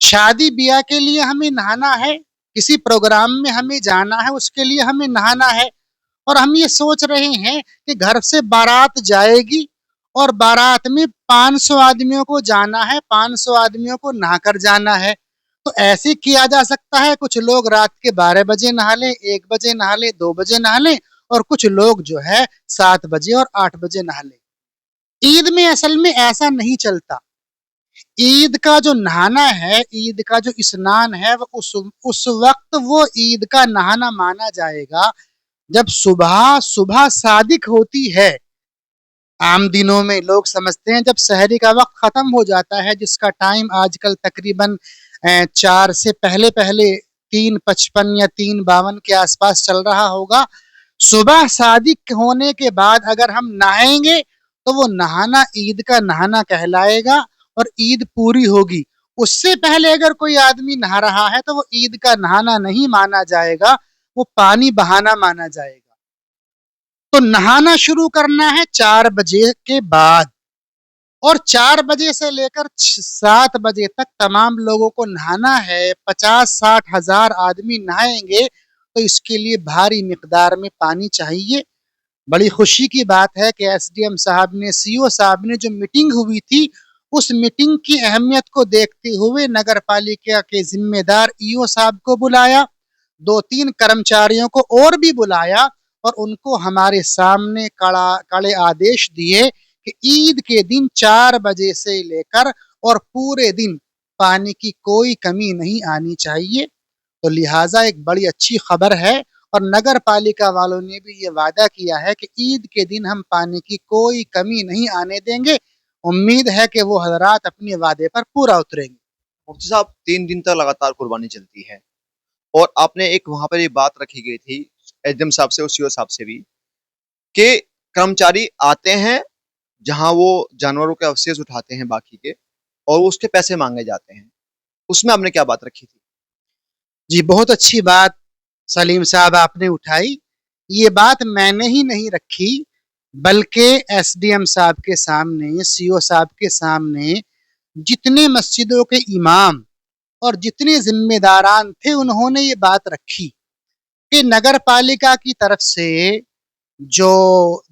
شادی بیاہ کے لیے ہمیں نہانا ہے, کسی پروگرام میں ہمیں جانا ہے, اس کے لیے ہمیں نہانا ہے, اور ہم یہ سوچ رہے ہیں کہ گھر سے بارات جائے گی اور بارات میں 500 آدمیوں کو جانا ہے, 500 آدمیوں کو نہا کر جانا ہے. تو ایسے کیا جا سکتا ہے, کچھ لوگ رات کے 12 بجے نہا لیں, 1 بجے نہا لیں, 2 بجے نہا لیں, اور کچھ لوگ جو ہے 7 بجے اور 8 بجے نہا لیں. عید میں اصل میں ایسا نہیں چلتا. عید کا جو نہانا ہے, عید کا جو اسنان ہے, وہ اس وقت وہ عید کا نہانا مانا جائے گا جب صبح صادق ہوتی ہے. عام دنوں میں لوگ سمجھتے ہیں جب سحری کا وقت ختم ہو جاتا ہے, جس کا ٹائم آج کل تقریباً 4 سے پہلے 3:55 یا 3:52 کے آس پاس چل رہا ہوگا. صبح صادق ہونے کے بعد اگر ہم نہائیں گے تو وہ نہانا عید کا نہانا کہلائے گا اور عید پوری ہوگی. اس سے پہلے اگر کوئی آدمی نہا رہا ہے تو وہ عید کا نہانا نہیں مانا جائے گا, وہ پانی بہانا مانا جائے گا. تو نہانا شروع کرنا ہے 4 بجے کے بعد, اور 4 بجے سے لے کر 7 بجے تک تمام لوگوں کو نہانا ہے. 50-60 ہزار آدمی نہائیں گے تو اس کے لیے بھاری مقدار میں پانی چاہیے. بڑی خوشی کی بات ہے کہ ایس ڈی ایم صاحب نے, سی او صاحب نے جو میٹنگ ہوئی تھی, اس میٹنگ کی اہمیت کو دیکھتے ہوئے نگر پالیکا کے ذمہ دار ای او صاحب کو بلایا, 2-3 کرمچاریوں کو اور بھی بلایا, اور ان کو ہمارے سامنے کڑے آدیش دیے کہ عید کے دن 4 بجے سے لے کر اور پورے دن پانی کی کوئی کمی نہیں آنی چاہیے. تو لہٰذا ایک بڑی اچھی خبر ہے, اور نگر پالیکا والوں نے بھی یہ وعدہ کیا ہے کہ عید کے دن ہم پانی کی کوئی کمی نہیں آنے دیں گے. امید ہے کہ وہ حضرات اپنے وعدے پر پورا اتریں گے. مفتی صاحب 3 دن تک لگاتار قربانی چلتی ہے, اور آپ نے ایک وہاں پر یہ بات رکھی گئی تھی ایس ڈی ایم صاحب سے اور سی او صاحب سے بھی, کہ کرمچاری آتے ہیں جہاں وہ جانوروں کے افسیز اٹھاتے ہیں باقی کے, اور اس کے پیسے مانگے جاتے ہیں. اس میں آپ نے کیا بات رکھی تھی؟ جی بہت اچھی بات سلیم صاحب آپ نے اٹھائی. یہ بات میں نے ہی نہیں رکھی, بلکہ ایس ڈی ایم صاحب کے سامنے, سی او صاحب کے سامنے جتنے مسجدوں کے امام اور جتنے ذمہ داران تھے, انہوں نے یہ بات رکھی کہ نگر پالیکا کی طرف سے جو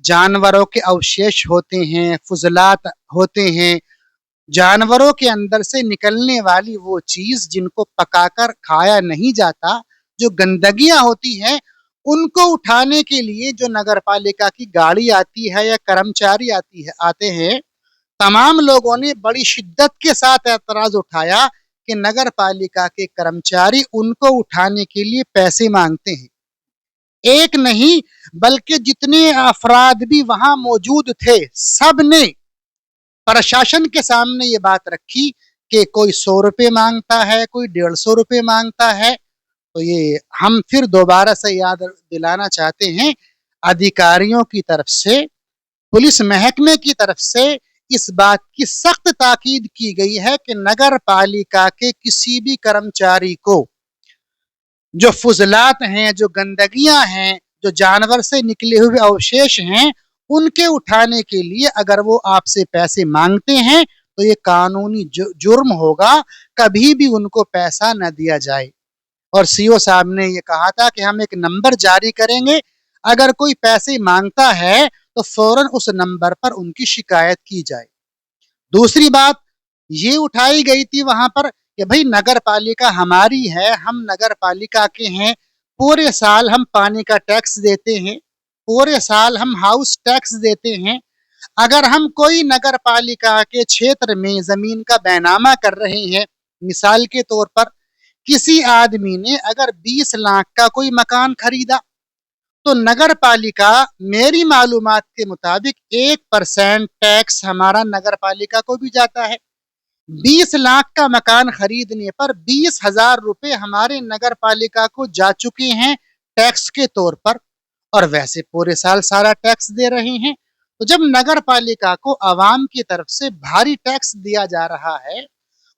جانوروں کے اوشیش ہوتے ہیں, فضلات ہوتے ہیں, جانوروں کے اندر سے نکلنے والی وہ چیز جن کو پکا کر کھایا نہیں جاتا, جو گندگیاں ہوتی ہیں, ان کو اٹھانے کے لیے جو نگر پالیکا کی گاڑی آتی ہے یا کرمچاری آتے ہیں, تمام لوگوں نے بڑی شدت کے ساتھ اعتراض اٹھایا کہ نگر پالیکا کے کرمچاری ان کو اٹھانے کے لیے پیسے مانگتے ہیں. ایک نہیں بلکہ جتنے افراد بھی وہاں موجود تھے, سب نے پرشاسن کے سامنے یہ بات رکھی کہ کوئی 100 روپے مانگتا ہے, کوئی 150 روپے مانگتا ہے. تو یہ ہم پھر دوبارہ سے یاد دلانا چاہتے ہیں, ادھیکاریوں کی طرف سے, پولیس محکمے کی طرف سے اس بات کی سخت تاکید کی گئی ہے کہ نگر پالیکا کے کسی بھی کرمچاری کو جو فضلات ہیں, جو گندگیاں ہیں, جو جانور سے نکلے ہوئے اوشیش ہیں, ان کے اٹھانے کے لیے اگر وہ آپ سے پیسے مانگتے ہیں تو یہ قانونی جرم ہوگا, کبھی بھی ان کو پیسہ نہ دیا جائے. اور سی او صاحب نے یہ کہا تھا کہ ہم ایک نمبر جاری کریں گے, اگر کوئی پیسے مانگتا ہے تو فوراً اس نمبر پر ان کی شکایت کی جائے. دوسری بات یہ اٹھائی گئی تھی وہاں پر کہ بھئی نگر پالیکا ہماری ہے, ہم نگر پالیکا کے ہیں, پورے سال ہم پانی کا ٹیکس دیتے ہیں, پورے سال ہم ہاؤس ٹیکس دیتے ہیں. اگر ہم کوئی نگر پالیکا کے چھیتر میں زمین کا بے نامہ کر رہے ہیں, مثال کے طور پر کسی آدمی نے اگر 20 لاکھ کا کوئی مکان خریدا, تو نگر پالیکا میری معلومات کے مطابق 1% ٹیکس ہمارا نگر پالیکا کو بھی جاتا ہے. 20 لاکھ کا مکان خریدنے پر 20,000 روپے ہمارے نگر پالیکا کو جا چکے ہیں ٹیکس کے طور پر, اور ویسے پورے سال سارا ٹیکس دے رہے ہیں. تو جب نگر پالیکا کو عوام کی طرف سے بھاری ٹیکس دیا جا رہا ہے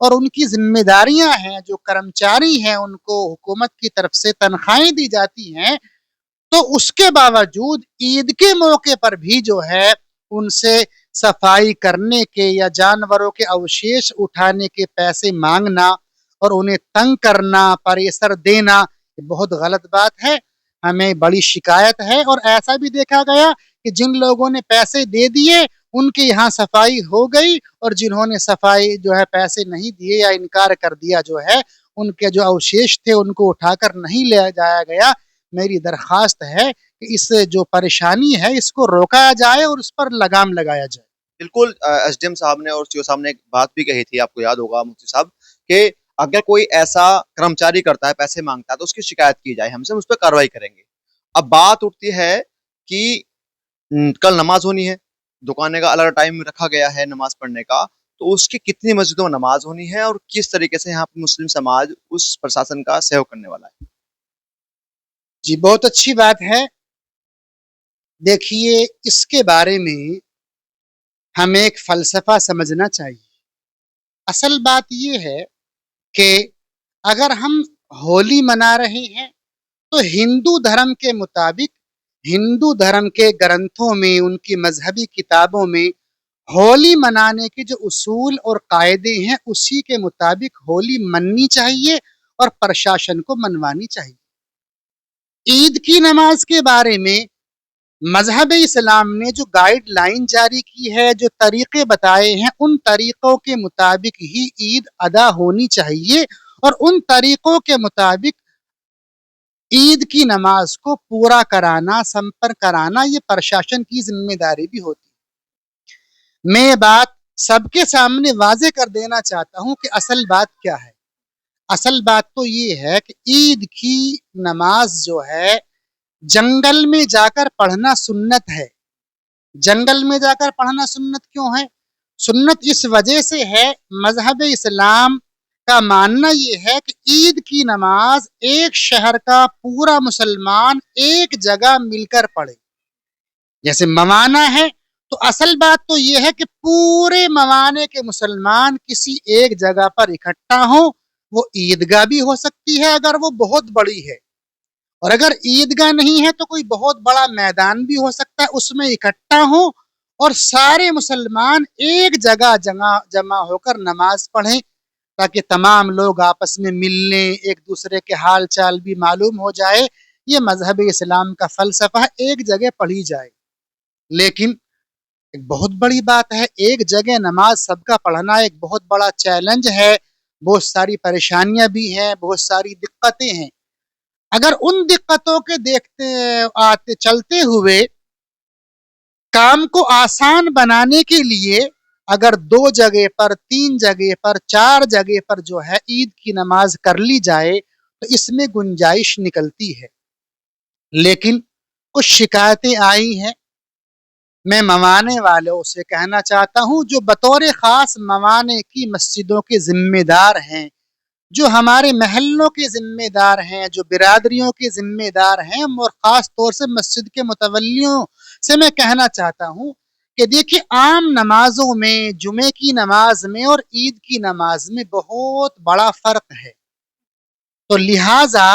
اور ان کی ذمہ داریاں ہیں, جو کرمچاری ہیں ان کو حکومت کی طرف سے تنخواہیں دی جاتی ہیں, تو اس کے باوجود عید کے موقع پر بھی جو ہے ان سے صفائی کرنے کے یا جانوروں کے اوشیش اٹھانے کے پیسے مانگنا اور انہیں تنگ کرنا، پریشر دینا، یہ بہت غلط بات ہے، ہمیں بڑی شکایت ہے۔ اور ایسا بھی دیکھا گیا کہ جن لوگوں نے پیسے دے دیے ان کے یہاں صفائی ہو گئی، اور جنہوں نے صفائی جو ہے پیسے نہیں دیے یا انکار کر دیا جو ہے، ان کے جو اوشیش تھے ان کو اٹھا کر نہیں لے جایا گیا۔ میری درخواست ہے کہ اس جو پریشانی ہے اس کو روکا جائے اور اس پر لگام لگایا جائے۔ بالکل ایس ڈی ایم صاحب نے اور سی او صاحب نے ایک بات بھی کہی تھی، آپ کو یاد ہوگا مفتی صاحب، کہ اگر کوئی ایسا کرمچاری کرتا ہے، پیسے مانگتا ہے، تو اس کی شکایت کی جائے، ہم سے اس پہ کارروائی کریں گے۔ اب بات اٹھتی ہے کہ کل نماز ہونی ہے، دکانے کا الگ ٹائم رکھا گیا ہے نماز پڑھنے کا، تو اس کی کتنی مسجدوں میں نماز ہونی ہے اور کس طریقے سے یہاں پہ مسلم سماج اس پرشاسن کا سہیوگ کرنے والا ہے؟ جی بہت اچھی بات ہے۔ دیکھیے اس کے بارے میں ہمیں ایک فلسفہ سمجھنا چاہیے۔ اصل بات یہ ہے کہ اگر ہم ہولی منا رہے ہیں تو ہندو دھرم کے مطابق، ہندو دھرم کے گرنتھوں میں، ان کی مذہبی کتابوں میں ہولی منانے کے جو اصول اور قاعدے ہیں اسی کے مطابق ہولی مننی چاہیے اور پرشاسن کو منوانی چاہیے۔ عید کی نماز کے بارے میں مذہب اسلام نے جو گائیڈ لائن جاری کی ہے، جو طریقے بتائے ہیں، ان طریقوں کے مطابق ہی عید ادا ہونی چاہیے، اور ان طریقوں کے مطابق عید کی نماز کو پورا کرانا، سمپر کرانا، یہ پرشاسن کی ذمہ داری بھی ہوتی ہے۔ میں بات سب کے سامنے واضح کر دینا چاہتا ہوں کہ اصل بات کیا ہے۔ اصل بات تو یہ ہے کہ عید کی نماز جو ہے جنگل میں جا کر پڑھنا سنت ہے۔ جنگل میں جا کر پڑھنا سنت کیوں ہے؟ سنت اس وجہ سے ہے، مذہب اسلام کا ماننا یہ ہے کہ عید کی نماز ایک شہر کا پورا مسلمان ایک جگہ مل کر پڑھے۔ جیسے موانا ہے تو اصل بات تو یہ ہے کہ پورے موانے کے مسلمان کسی ایک جگہ پر اکٹھا ہوں۔ وہ عیدگاہ بھی ہو سکتی ہے اگر وہ بہت بڑی ہے، اور اگر عیدگاہ نہیں ہے تو کوئی بہت بڑا میدان بھی ہو سکتا ہے، اس میں اکٹھا ہوں اور سارے مسلمان ایک جگہ جمع ہو کر نماز پڑھیں، تاکہ تمام لوگ آپس میں ملنے، ایک دوسرے کے حال چال بھی معلوم ہو جائے۔ یہ مذہب اسلام کا فلسفہ ہے، ایک جگہ پڑھی جائے۔ لیکن ایک بہت بڑی بات ہے، ایک جگہ نماز سب کا پڑھنا ایک بہت بڑا چیلنج ہے، بہت ساری پریشانیاں بھی ہیں، بہت ساری دقتیں ہیں۔ اگر ان دقتوں کے دیکھتے چلتے ہوئے کام کو آسان بنانے کے لیے اگر 2 جگہ پر، 3 جگہ پر، 4 جگہ پر جو ہے عید کی نماز کر لی جائے تو اس میں گنجائش نکلتی ہے۔ لیکن کچھ شکایتیں آئی ہیں، میں موانے والوں سے کہنا چاہتا ہوں جو بطور خاص موانے کی مسجدوں کے ذمہ دار ہیں، جو ہمارے محلوں کے ذمہ دار ہیں، جو برادریوں کے ذمہ دار ہیں، اور خاص طور سے مسجد کے متولیوں سے میں کہنا چاہتا ہوں کہ دیکھیے عام نمازوں میں، جمعے کی نماز میں اور عید کی نماز میں بہت بڑا فرق ہے۔ تو لہٰذا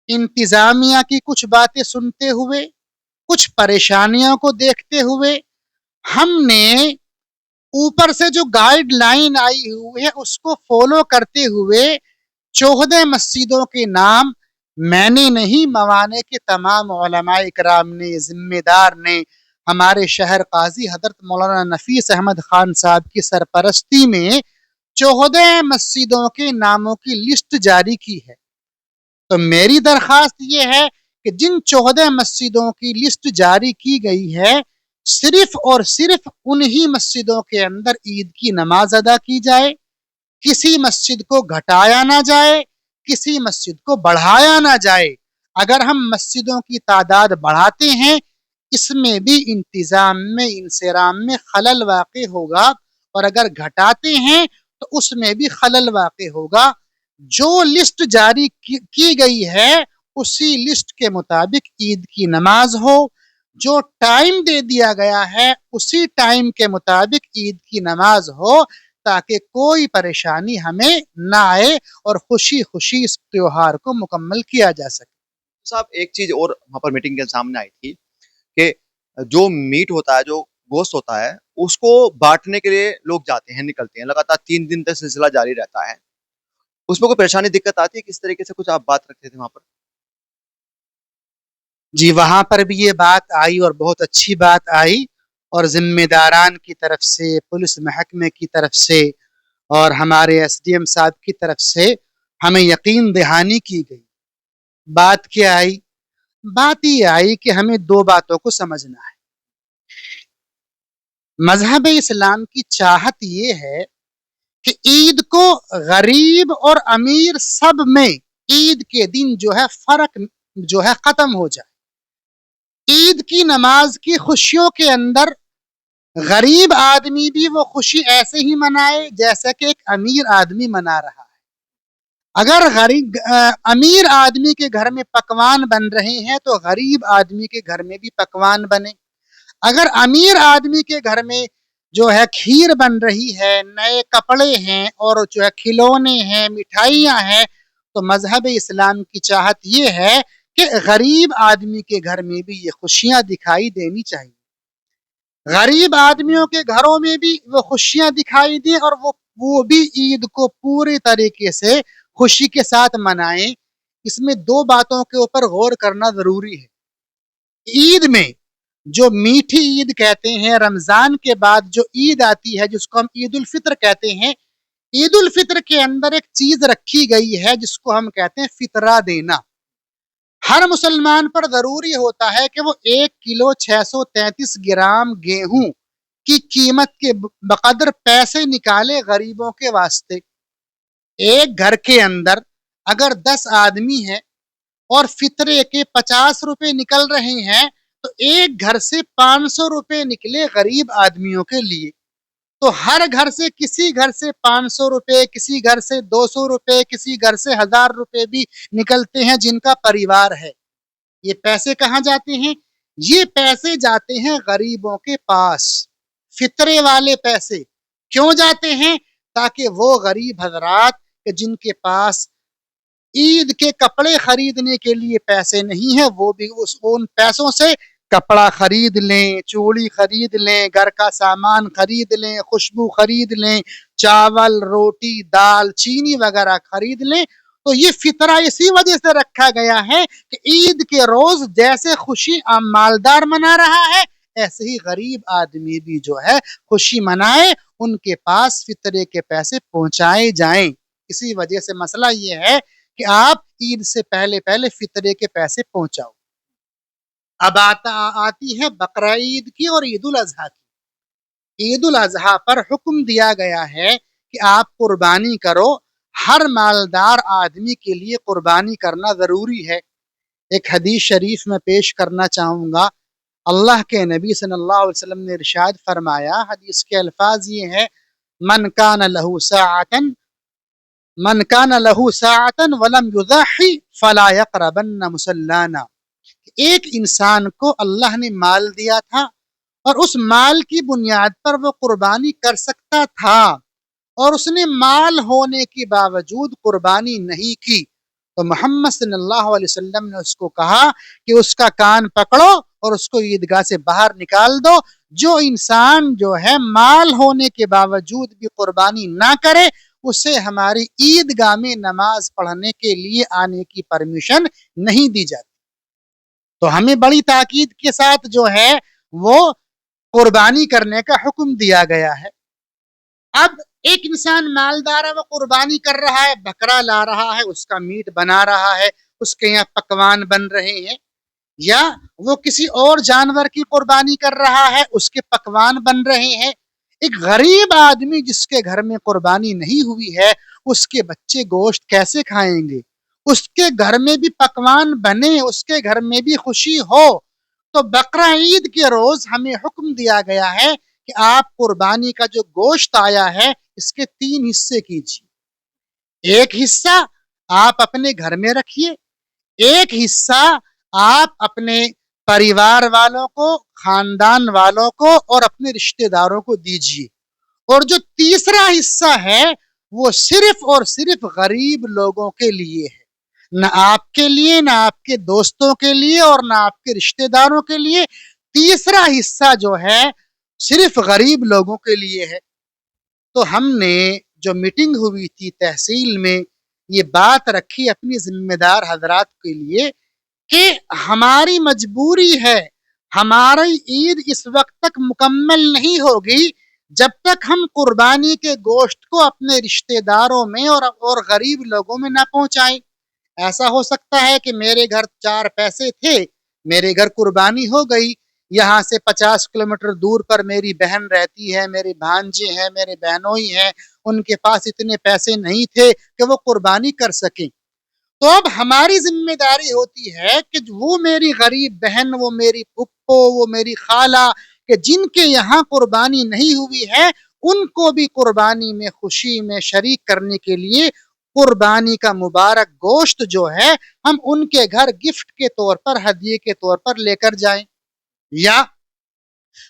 انتظامیہ کی کچھ باتیں سنتے ہوئے، کچھ پریشانیوں کو دیکھتے ہوئے، ہم نے اوپر سے جو گائیڈ لائن آئی ہوئی ہے اس کو فالو کرتے ہوئے 14 مسجدوں کے نام میں نے نہیں، موانے کے تمام علماء اکرام نے، ذمہ دار نے، ہمارے شہر قاضی حضرت مولانا نفیس احمد خان صاحب کی سرپرستی میں 14 مسجدوں کے ناموں کی لسٹ جاری کی ہے۔ تو میری درخواست یہ ہے کہ جن 14 مسجدوں کی لسٹ جاری کی گئی ہے، صرف اور صرف انہی مسجدوں کے اندر عید کی نماز ادا کی جائے، کسی مسجد کو گھٹایا نہ جائے، کسی مسجد کو بڑھایا نہ جائے۔ اگر ہم مسجدوں کی تعداد بڑھاتے ہیں اس میں بھی انتظام میں، انصرام میں خلل واقع ہوگا، اور اگر گھٹاتے ہیں تو اس میں بھی خلل واقع ہوگا۔ جو لسٹ جاری کی گئی ہے اسی لسٹ کے مطابق عید کی نماز ہو، جو ٹائم دے دیا گیا ہے اسی ٹائم کے مطابق عید کی نماز ہو، تاکہ کوئی پریشانی ہمیں نہ آئے اور خوشی خوشی اس تیوہار کو مکمل کیا جا سکے۔ صاحب ایک چیز اور وہاں پر میٹنگ کے سامنے آئی تھی کہ جو میٹ ہوتا ہے، جو گوشت ہوتا ہے، اس کو بانٹنے کے لیے لوگ جاتے ہیں، نکلتے ہیں، لگاتار 3 دن تک سلسلہ جاری رہتا ہے۔ اس میں کوئی پریشانی دقت آتی ہے؟ کس طریقے سے کچھ آپ بات رکھتے تھے وہاں پر؟ جی وہاں پر بھی یہ بات آئی اور بہت اچھی بات آئی، اور ذمہ داران کی طرف سے، پولیس محکمے کی طرف سے اور ہمارے ایس ڈی ایم صاحب کی طرف سے ہمیں یقین دہانی کی گئی۔ بات کیا آئی؟ بات یہ آئی کہ ہمیں دو باتوں کو سمجھنا ہے۔ مذہب اسلام کی چاہت یہ ہے کہ عید کو غریب اور امیر سب میں عید کے دن جو ہے فرق جو ہے ختم ہو جائے۔ عید کی نماز کی خوشیوں کے اندر غریب آدمی بھی وہ خوشی ایسے ہی منائے جیسے کہ ایک امیر آدمی منا رہا ہے۔ اگر امیر آدمی کے گھر میں پکوان بن رہے ہیں تو غریب آدمی کے گھر میں بھی پکوان بنے۔ اگر امیر آدمی کے گھر میں جو ہے کھیر بن رہی ہے، نئے کپڑے ہیں اور جو ہے کھلونے ہیں، مٹھائیاں ہیں، تو مذہب اسلام کی چاہت یہ ہے کہ غریب آدمی کے گھر میں بھی یہ خوشیاں دکھائی دینی چاہیے۔ غریب آدمیوں کے گھروں میں بھی وہ خوشیاں دکھائی دیں اور وہ بھی عید کو پورے طریقے سے خوشی کے ساتھ منائیں۔ اس میں دو باتوں کے اوپر غور کرنا ضروری ہے۔ عید میں جو میٹھی عید کہتے ہیں، رمضان کے بعد جو عید آتی ہے جس کو ہم عید الفطر کہتے ہیں، عید الفطر کے اندر ایک چیز رکھی گئی ہے جس کو ہم کہتے ہیں فطرہ دینا۔ ہر مسلمان پر ضروری ہوتا ہے کہ وہ 1 کلو 633 گرام گیہوں کی قیمت کے بقدر پیسے نکالے غریبوں کے واسطے۔ ایک گھر کے اندر اگر 10 آدمی ہیں اور فطرے کے 50 روپے نکل رہے ہیں تو ایک گھر سے 500 روپے نکلے غریب آدمیوں کے لیے۔ تو ہر گھر سے کسی گھر سے 500 روپے، کسی گھر سے 200 روپے، کسی گھر سے 1000 روپے بھی نکلتے ہیں جن کا پریوار ہے۔ یہ پیسے کہاں جاتے ہیں؟ یہ پیسے جاتے ہیں غریبوں کے پاس، فطرے والے پیسے۔ کیوں جاتے ہیں؟ تاکہ وہ غریب حضرات کہ جن کے پاس عید کے کپڑے خریدنے کے لیے پیسے نہیں ہیں، وہ بھی ان پیسوں سے کپڑا خرید لیں، چوڑی خرید لیں، گھر کا سامان خرید لیں، خوشبو خرید لیں، چاول، روٹی، دال، چینی وغیرہ خرید لیں۔ تو یہ فطرہ اسی وجہ سے رکھا گیا ہے کہ عید کے روز جیسے خوشی عام مالدار منا رہا ہے، ایسے ہی غریب آدمی بھی جو ہے خوشی منائے، ان کے پاس فطرے کے پیسے پہنچائے جائیں۔ اسی وجہ سے مسئلہ یہ ہے کہ آپ عید سے پہلے پہلے فطرے کے پیسے پہنچاؤ۔ اب آتی ہے بقرہ عید کی اور عید الاضحیٰ کی۔ عید الاضحیٰ پر حکم دیا گیا ہے کہ آپ قربانی کرو۔ ہر مالدار آدمی کے لیے قربانی کرنا ضروری ہے۔ ایک حدیث شریف میں پیش کرنا چاہوں گا۔ اللہ کے نبی صلی اللہ علیہ وسلم نے ارشاد فرمایا، حدیث کے الفاظ یہ ہے، من کان لہ ساعۃ ولم یضحی فلا یقربن مصلانا۔ ایک انسان کو اللہ نے مال دیا تھا اور اس مال کی بنیاد پر وہ قربانی کر سکتا تھا اور اس نے مال ہونے کے باوجود قربانی نہیں کی، تو محمد صلی اللہ علیہ وسلم نے اس کو کہا کہ اس کا کان پکڑو اور اس کو عیدگاہ سے باہر نکال دو۔ جو انسان جو ہے مال ہونے کے باوجود بھی قربانی نہ کرے، اسے ہماری عیدگاہ میں نماز پڑھنے کے لیے آنے کی پرمیشن نہیں دی جاتی۔ تو ہمیں بڑی تاکید کے ساتھ جو ہے وہ قربانی کرنے کا حکم دیا گیا ہے۔ اب ایک انسان مالدار ہے، وہ قربانی کر رہا ہے، بکرا لا رہا ہے، اس کا میٹ بنا رہا ہے، اس کے یہاں پکوان بن رہے ہیں، یا وہ کسی اور جانور کی قربانی کر رہا ہے، اس کے پکوان بن رہے ہیں۔ ایک غریب آدمی جس کے گھر میں قربانی نہیں ہوئی ہے، اس کے بچے گوشت کیسے کھائیں گے؟ اس کے گھر میں بھی پکوان بنے، اس کے گھر میں بھی خوشی ہو۔ تو بقرہ عید کے روز ہمیں حکم دیا گیا ہے کہ آپ قربانی کا جو گوشت آیا ہے اس کے 3 حصے کیجیے۔ ایک حصہ آپ اپنے گھر میں رکھیے، ایک حصہ آپ اپنے پریوار والوں کو، خاندان والوں کو اور اپنے رشتہ داروں کو دیجیے، اور جو تیسرا حصہ ہے وہ صرف اور صرف غریب لوگوں کے لیے ہے، نہ آپ کے لیے، نہ آپ کے دوستوں کے لیے اور نہ آپ کے رشتہ داروں کے لیے۔ تیسرا حصہ جو ہے صرف غریب لوگوں کے لیے ہے۔ تو ہم نے جو میٹنگ ہوئی تھی تحصیل میں، یہ بات رکھی اپنی ذمہ دار حضرات کے لیے کہ ہماری مجبوری ہے، ہماری عید اس وقت تک مکمل نہیں ہوگی جب تک ہم قربانی کے گوشت کو اپنے رشتہ داروں میں اور غریب لوگوں میں نہ پہنچائیں۔ ایسا ہو سکتا ہے کہ میرے گھر 4 پیسے تھے، میرے گھر قربانی ہو گئی، یہاں سے 50 کلومیٹر دور پر میری بہن رہتی ہے، میرے بھانجے ہیں، میرے بہنوئی ہیں، ان کے پاس اتنے پیسے نہیں تھے کہ وہ قربانی کر سکیں۔ تو اب ہماری ذمہ داری ہوتی ہے کہ وہ میری غریب بہن، وہ میری پھپھو، وہ میری خالہ، کہ جن کے یہاں قربانی نہیں ہوئی ہے ان کو بھی قربانی میں خوشی میں شریک کرنے کے لیے قربانی کا مبارک گوشت جو ہے ہم ان کے گھر گفٹ کے طور پر، ہدیے کے طور پر لے کر جائیں۔ یا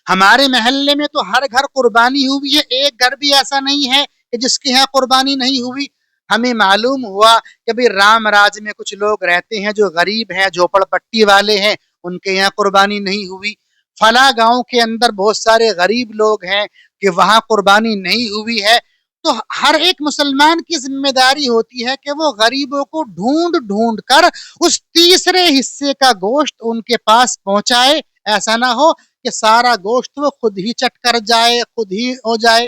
ہمارے محلے میں تو ہر گھر قربانی ہوئی ہے، ایک گھر بھی ایسا نہیں ہے کہ جس کے یہاں قربانی نہیں ہوئی۔ ہمیں معلوم ہوا کہ بھئی رام راج میں کچھ لوگ رہتے ہیں جو غریب ہیں، جھوپڑ پٹی والے ہیں، ان کے یہاں قربانی نہیں ہوئی۔ فلاں گاؤں کے اندر بہت سارے غریب لوگ ہیں کہ وہاں قربانی نہیں ہوئی ہے۔ تو ہر ایک مسلمان کی ذمہ داری ہوتی ہے کہ وہ غریبوں کو ڈھونڈ ڈھونڈ کر اس تیسرے حصے کا گوشت ان کے پاس پہنچائے۔ ایسا نہ ہو کہ سارا گوشت وہ خود ہی چٹ کر جائے، خود ہی ہو جائے۔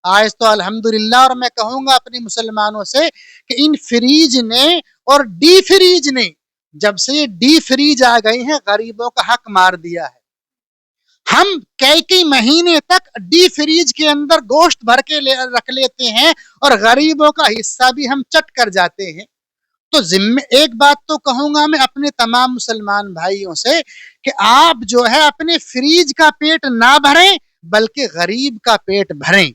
آج تو الحمدللہ، اور میں کہوں گا اپنے مسلمانوں سے کہ ان فریج نے اور ڈی فریج نے، جب سے یہ ڈی فریج آ گئے ہیں، غریبوں کا حق مار دیا ہے۔ ہم کئی مہینے تک ڈی فریج کے اندر گوشت بھر کے رکھ لیتے ہیں اور غریبوں کا حصہ بھی ہم چٹ کر جاتے ہیں۔ تو ایک بات تو کہوں گا میں اپنے تمام مسلمان بھائیوں سے کہ آپ جو ہے اپنے فریج کا پیٹ نہ بھریں بلکہ غریب کا پیٹ بھریں۔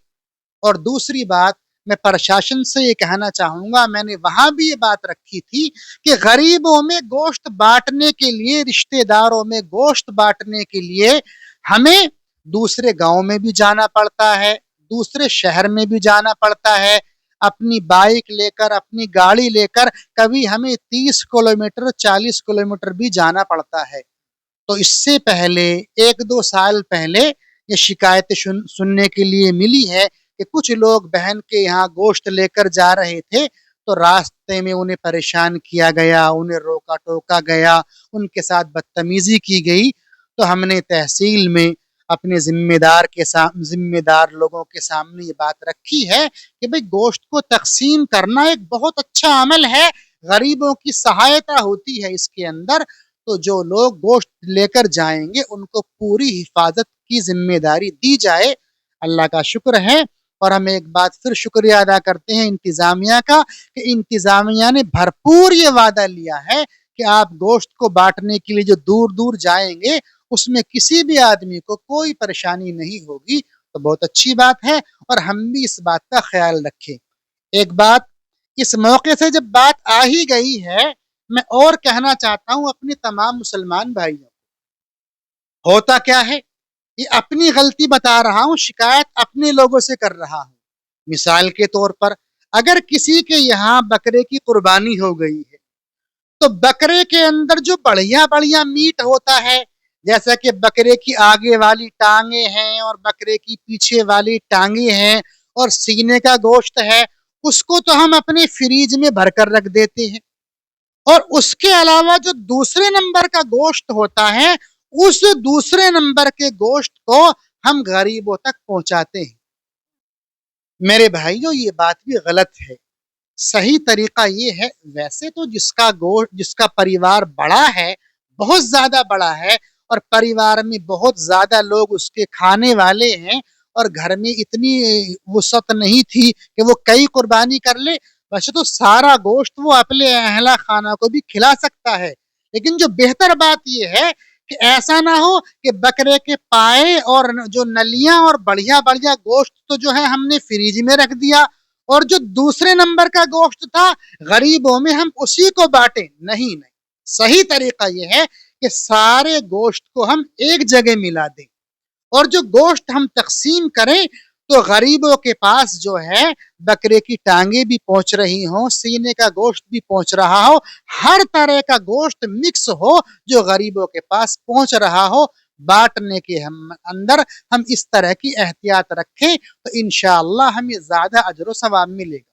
اور دوسری بات میں پرشاسن سے یہ کہنا چاہوں گا، میں نے وہاں بھی یہ بات رکھی تھی کہ غریبوں میں گوشت بانٹنے کے لیے، رشتہ داروں میں گوشت بانٹنے کے لیے ہمیں دوسرے گاؤں میں بھی جانا پڑتا ہے، دوسرے شہر میں بھی جانا پڑتا ہے، اپنی بائک لے کر، اپنی گاڑی لے کر کبھی ہمیں 30 کلومیٹر 40 کلومیٹر بھی جانا پڑتا ہے۔ تو اس سے پہلے 1-2 سال پہلے یہ شکایتیں سننے کے لیے ملی ہے کہ کچھ لوگ بہن کے یہاں گوشت لے کر جا رہے تھے تو راستے میں انہیں پریشان کیا گیا، انہیں روکا ٹوکا گیا، ان کے ساتھ بدتمیزی کی گئی۔ تو ہم نے تحصیل میں اپنے ذمہ دار لوگوں کے سامنے یہ بات رکھی ہے کہ بھئی گوشت کو تقسیم کرنا ایک بہت اچھا عمل ہے، غریبوں کی سہایتا ہوتی ہے اس کے اندر۔ تو جو لوگ گوشت لے کر جائیں گے ان کو پوری حفاظت کی ذمہ داری دی جائے۔ اللہ کا شکر ہے، اور ہم ایک بات پھر شکریہ ادا کرتے ہیں انتظامیہ کا کہ انتظامیہ نے بھرپور یہ وعدہ لیا ہے کہ آپ گوشت کو بانٹنے کے لیے جو دور دور جائیں گے اس میں کسی بھی آدمی کو کوئی پریشانی نہیں ہوگی۔ تو بہت اچھی بات ہے، اور ہم بھی اس بات کا خیال رکھیں۔ ایک بات اس موقع سے جب بات آ ہی گئی ہے، میں اور کہنا چاہتا ہوں اپنے تمام مسلمان بھائیوں، ہوتا کیا ہے، یہ اپنی غلطی بتا رہا ہوں، شکایت اپنے لوگوں سے کر رہا ہوں۔ مثال کے طور پر اگر کسی کے یہاں بکرے کی قربانی ہو گئی ہے تو بکرے کے اندر جو بڑھیا بڑھیا میٹ ہوتا ہے، جیسا کہ بکرے کی آگے والی ٹانگیں ہیں اور بکرے کی پیچھے والی ٹانگیں ہیں اور سینے کا گوشت ہے، اس کو تو ہم اپنے فریج میں بھر کر رکھ دیتے ہیں، اور اس کے علاوہ جو دوسرے نمبر کا گوشت ہوتا ہے اس دوسرے نمبر کے گوشت کو ہم غریبوں تک پہنچاتے ہیں۔ میرے بھائیو، یہ بات بھی غلط ہے۔ صحیح طریقہ یہ ہے، ویسے تو جس کا پریوار بڑا ہے، بہت زیادہ بڑا ہے، اور پریوار میں بہت زیادہ لوگ اس کے کھانے والے ہیں اور گھر میں اتنی وسعت نہیں تھی کہ وہ کئی قربانی کر لے، ویسے تو سارا گوشت وہ اپنے اہلِ خانہ کو بھی کھلا سکتا ہے۔ لیکن جو بہتر بات یہ ہے کہ ایسا نہ ہو کہ بکرے کے پائے اور جو نلیاں اور بڑھیا بڑھیا گوشت تو جو ہے ہم نے فریج میں رکھ دیا، اور جو دوسرے نمبر کا گوشت تھا غریبوں میں ہم اسی کو بانٹیں۔ نہیں، صحیح طریقہ یہ ہے کہ سارے گوشت کو ہم ایک جگہ ملا دیں، اور جو گوشت ہم تقسیم کریں تو غریبوں کے پاس جو ہے بکرے کی ٹانگیں بھی پہنچ رہی ہوں، سینے کا گوشت بھی پہنچ رہا ہو، ہر طرح کا گوشت مکس ہو جو غریبوں کے پاس پہنچ رہا ہو۔ بانٹنے کے اندر ہم اس طرح کی احتیاط رکھیں تو انشاءاللہ ہمیں زیادہ اجر و ثواب ملے گا۔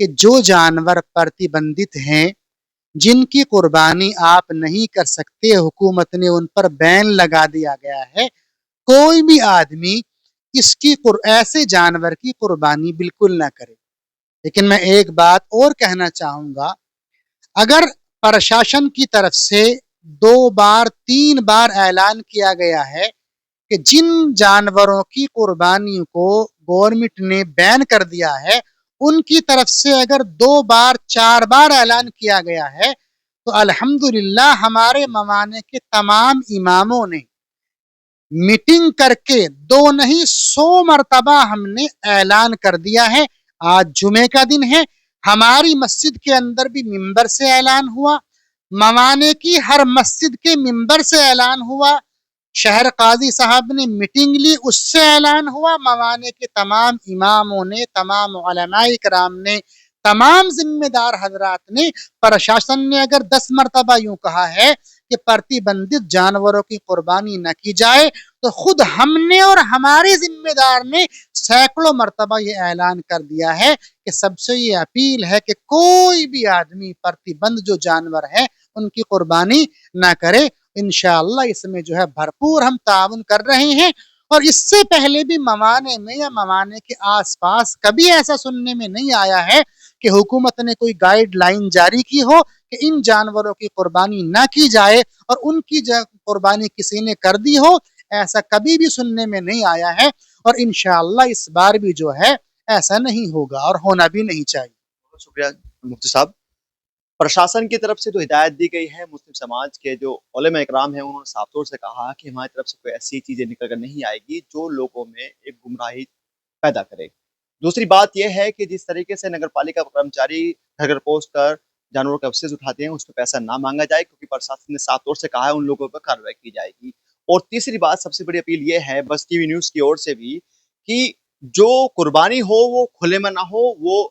کہ جو جانور پرتبندھت ہیں، جن کی قربانی آپ نہیں کر سکتے، حکومت نے ان پر بین لگا دیا گیا ہے، کوئی بھی آدمی ایسے جانور کی قربانی بالکل نہ کرے۔ لیکن میں ایک بات اور کہنا چاہوں گا، اگر پرشاسن کی طرف سے 2 بار 3 بار اعلان کیا گیا ہے کہ جن جانوروں کی قربانی کو گورنمنٹ نے بین کر دیا ہے، ان کی طرف سے اگر 2 بار 4 بار اعلان کیا گیا ہے، تو الحمدللہ ہمارے ممالک کے تمام اماموں نے میٹنگ کر کے 2 نہیں 100 مرتبہ ہم نے اعلان کر دیا ہے۔ آج جمعے کا دن ہے، ہماری مسجد کے اندر بھی ممبر سے اعلان ہوا، ممالک کی ہر مسجد کے ممبر سے اعلان ہوا، شہر قاضی صاحب نے میٹنگ لی، اس سے اعلان ہوا، ممالک کے تمام اماموں نے، تمام علماء کرام نے، تمام ذمہ دار حضرات نے، پرشاسن نے اگر 10 مرتبہ یوں کہا ہے کہ پرتبندھت جانوروں کی قربانی نہ کی جائے، تو خود ہم نے اور ہمارے ذمہ دار نے سینکڑوں مرتبہ یہ اعلان کر دیا ہے کہ سب سے یہ اپیل ہے کہ کوئی بھی آدمی پرتبندھ جو جانور ہے ان کی قربانی نہ کرے۔ انشاءاللہ اس میں جو ہے بھرپور ہم تعاون کر رہے ہیں، اور اس سے پہلے بھی ممانے میں یا ممانے کے آس پاس کبھی ایسا سننے میں نہیں آیا ہے کہ حکومت نے کوئی گائیڈ لائن جاری کی ہو کہ ان جانوروں کی قربانی نہ کی جائے، اور ان کی قربانی کسی نے کر دی ہو، ایسا کبھی بھی سننے میں نہیں آیا ہے، اور انشاءاللہ اس بار بھی جو ہے ایسا نہیں ہوگا اور ہونا بھی نہیں چاہیے۔ بہت شکریہ مفتی صاحب۔ پرشاسن کی طرف سے جو ہدایت دی گئی ہے، مسلم سماج کے جو علماء اکرام ہیں انہوں نے صاف طور سے کہا کہ ہماری طرف سے کوئی ایسی چیزیں نکل کر نہیں آئے گی جو لوگوں میں ایک گمراہی پیدا کرے۔ دوسری بات یہ ہے کہ جس طریقے سے نگر پالیکا کرمچاری گھر گھر پہنچ کر جانوروں کے افسوس اٹھاتے ہیں، اس پہ پیسہ نہ مانگا جائے، کیونکہ پرشاسن نے صاف طور سے کہا ہے ان لوگوں پر کارروائی کی جائے گی۔ اور تیسری بات، سب سے بڑی اپیل یہ ہے بس ٹی وی نیوز کی اور سے بھی، کہ جو قربانی ہو وہ کھلے میں نہ ہو، وہ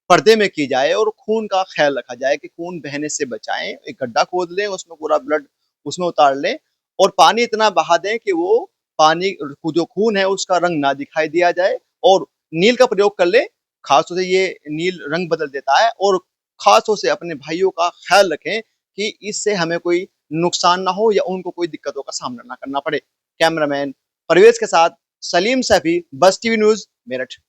پردے میں کی جائے، اور خون کا خیال رکھا جائے کہ خون بہنے سے بچائیں۔ ایک گڈھا کھود لیں، اس میں پورا بلڈ اس میں اتار لیں، اور پانی اتنا بہا دیں کہ وہ پانی جو خون ہے اس کا رنگ نہ دکھائی دیا جائے، اور نیل کا پریوگ کر لیں۔ خاص طور سے یہ نیل رنگ بدل دیتا ہے، اور خاص طور سے اپنے بھائیوں کا خیال رکھیں کہ اس سے ہمیں کوئی نقصان نہ ہو یا ان کو کوئی دقتوں کا سامنا نہ کرنا پڑے۔ کیمرہ مین پرویز کے ساتھ سلیم صفی، بس ٹی وی نیوز، میرٹھ۔